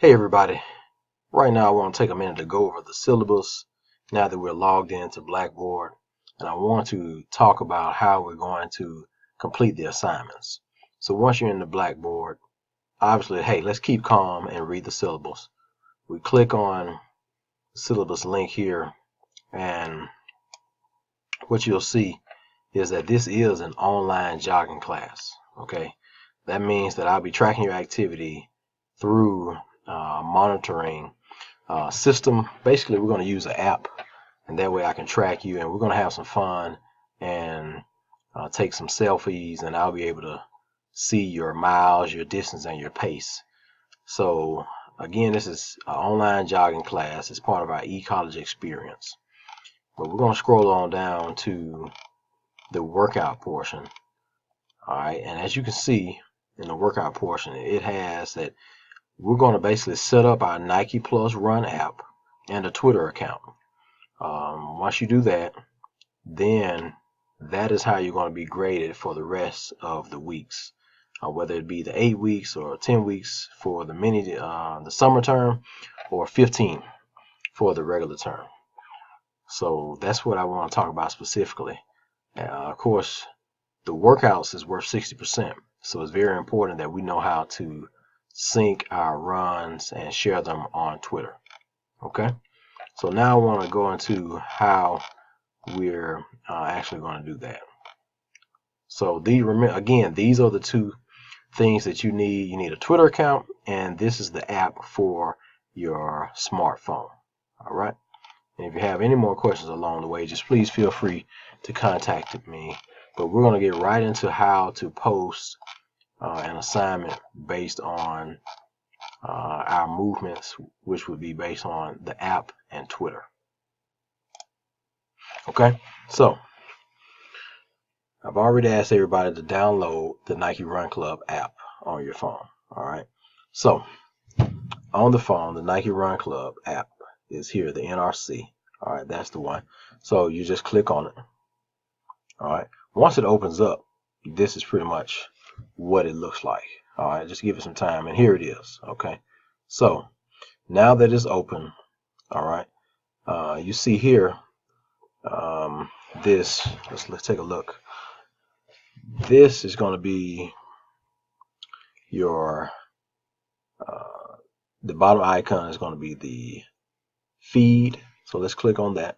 Hey everybody, right now I want to take a minute to go over the syllabus now that we're logged into Blackboard, and I want to talk about how we're going to complete the assignments. So once you're in the Blackboard, obviously, hey, let's keep calm and read the syllabus. We click on the syllabus link here, and what you'll see is that this is an online jogging class. Okay, that means that I'll be tracking your activity through monitoring system. Basically, we're going to use an app, and that way I can track you, and we're going to have some fun and take some selfies, and I'll be able to see your miles, your distance, and your pace. So again, this is an online jogging class. It's part of our e-college experience. But we're going to scroll on down to the workout portion. All right, and as you can see in the workout portion, it has that we're going to basically set up our Nike Plus Run app and a Twitter account. Once you do that, then that is how you're going to be graded for the rest of the weeks, whether it be the 8 weeks or 10 weeks for the summer term, or 15 for the regular term. So that's what I want to talk about specifically. Of course, the workouts is worth 60%, so it's very important that we know how to sync our runs and share them on Twitter. Okay, so now I want to go into how we're actually going to do that. So again, these are the two things that you need. You need a Twitter account, and this is the app for your smartphone. All right. And if you have any more questions along the way, just please feel free to contact me. But we're going to get right into how to post an assignment based on our movements, which would be based on the app and Twitter. Okay, so I've already asked everybody to download the Nike Run Club app on your phone. All right, so on the phone, the Nike Run Club app is here, the NRC. All right, that's the one. So you just click on it. All right, once it opens up, this is pretty much what it looks like. All right, just give it some time, and here it is. Okay, so now that it's open, all right, you see here this. Let's take a look. This is going to be your the bottom icon is going to be the feed. So let's click on that.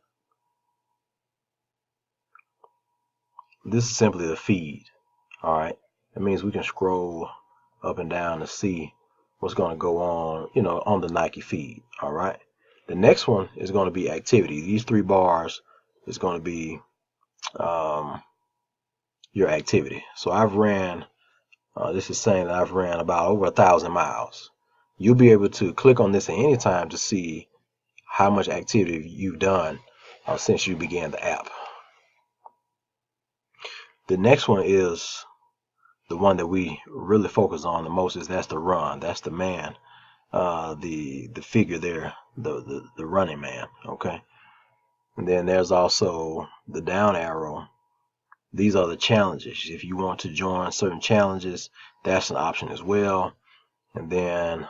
This is simply the feed. All right, that means we can scroll up and down to see what's going to go on, on the Nike feed. All right, the next one is going to be activity. These 3 bars is going to be your activity. So I've ran, this is saying that I've ran about over 1,000 miles. You'll be able to click on this at any time to see how much activity you've done since you began the app. The next one is the one that we really focus on the most, that's the run. That's the man, the figure there, the running man. Okay, and then there's also the down arrow. These are the challenges. If you want to join certain challenges, that's an option as well. And then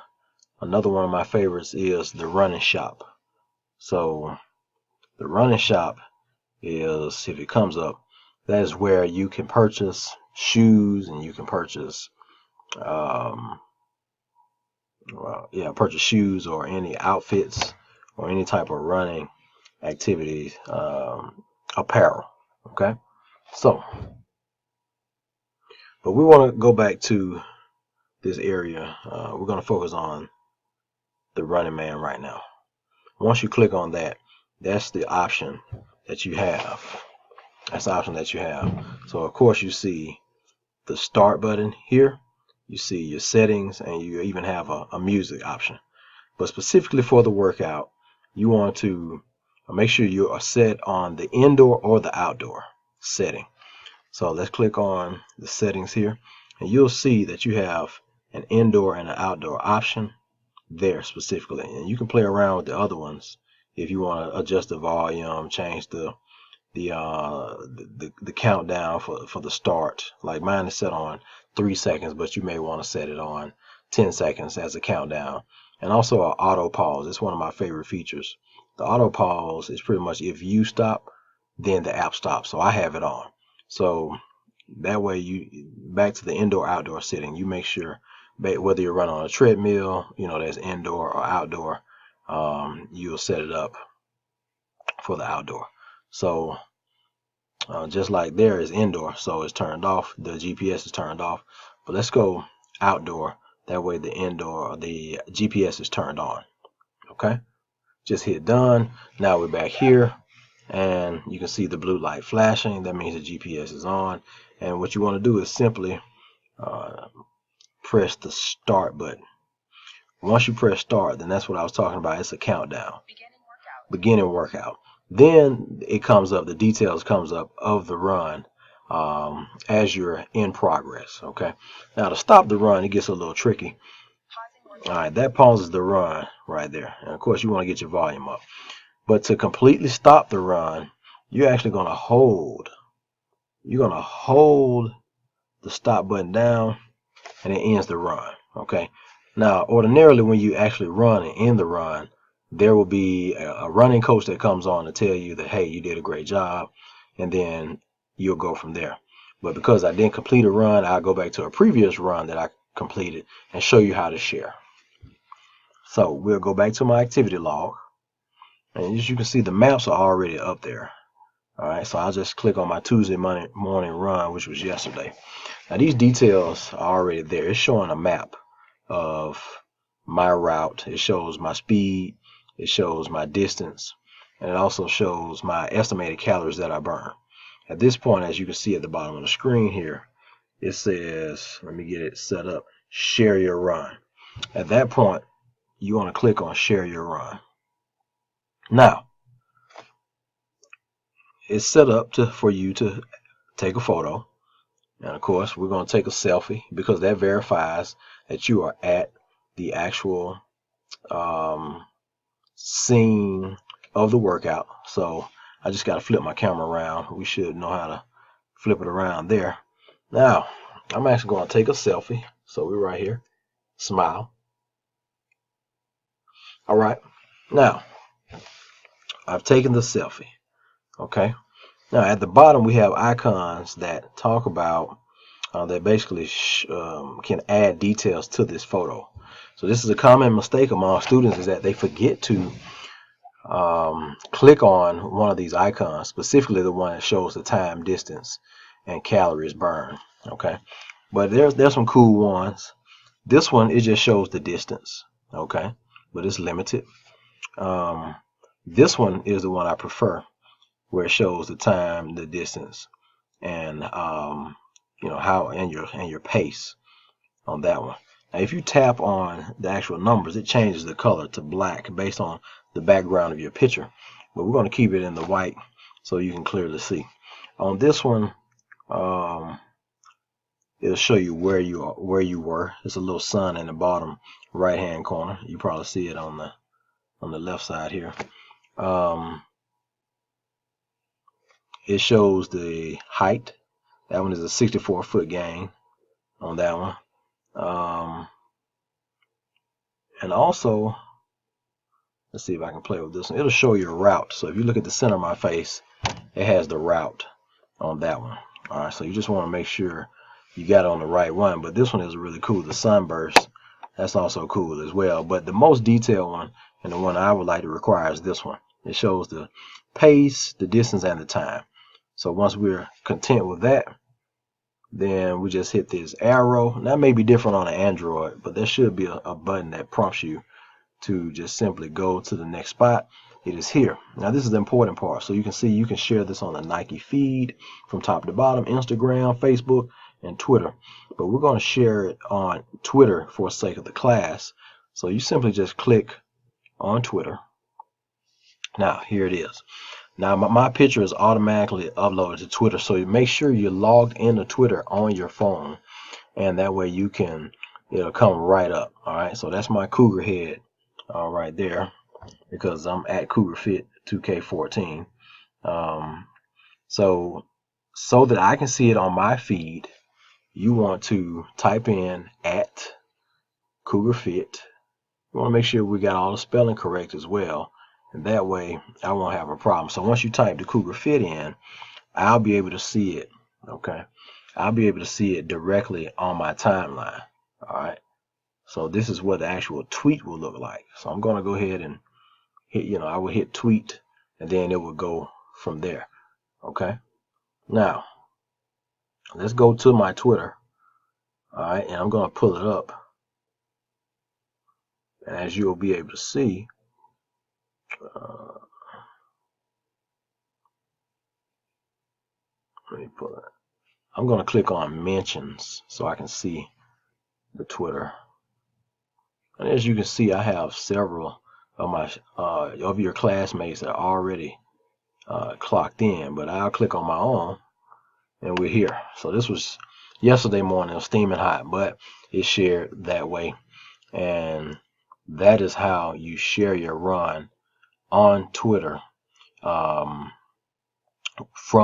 another one of my favorites is the running shop. So the running shop is, if it comes up, that is where you can purchase shoes, and you can purchase purchase shoes or any outfits or any type of running activities, apparel. Okay, so but we want to go back to this area. We're going to focus on the running man right now. Once you click on that, that's the option that you have. That's the option that you have. So of course you see the start button here, you see your settings, and you even have a music option. But specifically for the workout, you want to make sure you are set on the indoor or the outdoor setting. So let's click on the settings here, and you'll see that you have an indoor and an outdoor option there specifically, and you can play around with the other ones if you want to adjust the volume, change the countdown for the start. Like mine is set on 3 seconds, but you may want to set it on 10 seconds as a countdown, and also an auto pause. It's one of my favorite features. The auto pause is pretty much if you stop, then the app stops. So I have it on. So that way, you back to the indoor outdoor setting. You make sure whether you're running on a treadmill, that's indoor or outdoor, you'll set it up for the outdoor. So just like there is indoor, so it's turned off. The GPS is turned off. But let's go outdoor. That way the GPS is turned on. Okay, just hit done. Now we're back here, and you can see the blue light flashing. That means the GPS is on. And what you want to do is simply press the start button. Once you press start, then that's what I was talking about. It's a countdown. Beginning workout. Then it comes up, the details comes up of the run as you're in progress. Okay. Now to stop the run, it gets a little tricky. All right, that pauses the run right there. And of course, you want to get your volume up. But to completely stop the run, you're actually going to hold. You're going to hold the stop button down, and it ends the run. Okay. Now, ordinarily, when you actually run and end the run, there will be a running coach that comes on to tell you that, hey, you did a great job, and then you'll go from there. But because I didn't complete a run, I'll go back to a previous run that I completed and show you how to share. So we'll go back to my activity log, and as you can see, the maps are already up there. All right, so I'll just click on my Tuesday morning run, which was yesterday. Now these details are already there. It's showing a map of my route. It shows my speed, it shows my distance, and it also shows my estimated calories that I burn. At this point, as you can see at the bottom of the screen here, it says, let me get it set up, share your run. At that point, you want to click on share your run. Now, it's set up for you to take a photo. And of course, we're going to take a selfie because that verifies that you are at the actual scene of the workout. So I just got to flip my camera around. We should know how to flip it around there. Now, I'm actually going to take a selfie. So we're right here. Smile. All right. Now, I've taken the selfie. Okay. Now, at the bottom, we have icons that talk about, that basically can add details to this photo. So this is a common mistake among students, is that they forget to click on one of these icons, specifically the one that shows the time, distance, and calories burned. Okay. But there's some cool ones. This one, it just shows the distance. Okay. But it's limited. This one is the one I prefer, where it shows the time, the distance, and how and your pace on that one. Now, if you tap on the actual numbers, it changes the color to black based on the background of your picture. But we're going to keep it in the white so you can clearly see. On this one, it'll show you where you were. There's a little sun in the bottom right hand corner. You probably see it on the left side here. It shows the height. That one is a 64-foot gain on that one. And also, let's see if I can play with this one. It'll show your route. So if you look at the center of my face, it has the route on that one. All right, so you just want to make sure you got it on the right one. But this one is really cool. The sunburst, that's also cool as well. But the most detailed one, and the one I would like to require, is this one. It shows the pace, the distance, and the time. So once we're content with that, then we just hit this arrow. That may be different on an Android, but there should be a button that prompts you to just simply go to the next spot. It is here. Now this is the important part. So you can see you can share this on the Nike feed from top to bottom, Instagram, Facebook, and Twitter. But we're going to share it on Twitter for the sake of the class. So you simply just click on Twitter. Now here it is. Now my picture is automatically uploaded to Twitter, so you make sure you're logged into Twitter on your phone, and that way it'll come right up. All right, so that's my Cougar head right there, because I'm at Cougar Fit 2K14. So that I can see it on my feed, you want to type in at Cougar Fit. We want to make sure we got all the spelling correct as well, and that way I won't have a problem. So once you type the Cougar Fit in, I'll be able to see it. Okay, I'll be able to see it directly on my timeline. All right. So this is what the actual tweet will look like. So I'm going to go ahead and hit, I will hit tweet, and then it will go from there. Okay. Now let's go to my Twitter. All right, and I'm going to pull it up. And as you'll be able to see, let me pull it. I'm going to click on mentions so I can see the Twitter. And as you can see, I have several of my of your classmates that are already clocked in, but I'll click on my own and we're here. So this was yesterday morning. It was steaming hot, but it's shared that way. And that is how you share your run on Twitter from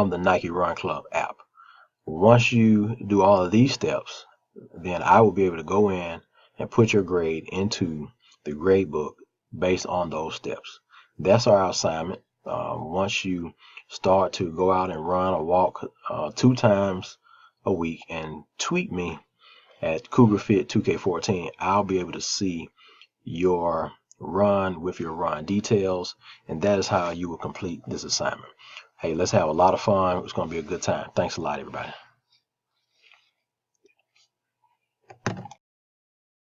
the Nike Run Club app. Once you do all of these steps, then I will be able to go in and put your grade into the grade book based on those steps. That's our assignment. Once you start to go out and run or walk 2 times a week and tweet me at CougarFit2K14, I'll be able to see your run with your run details, and that is how you will complete this assignment. Hey, let's have a lot of fun. It's going to be a good time. Thanks a lot, everybody.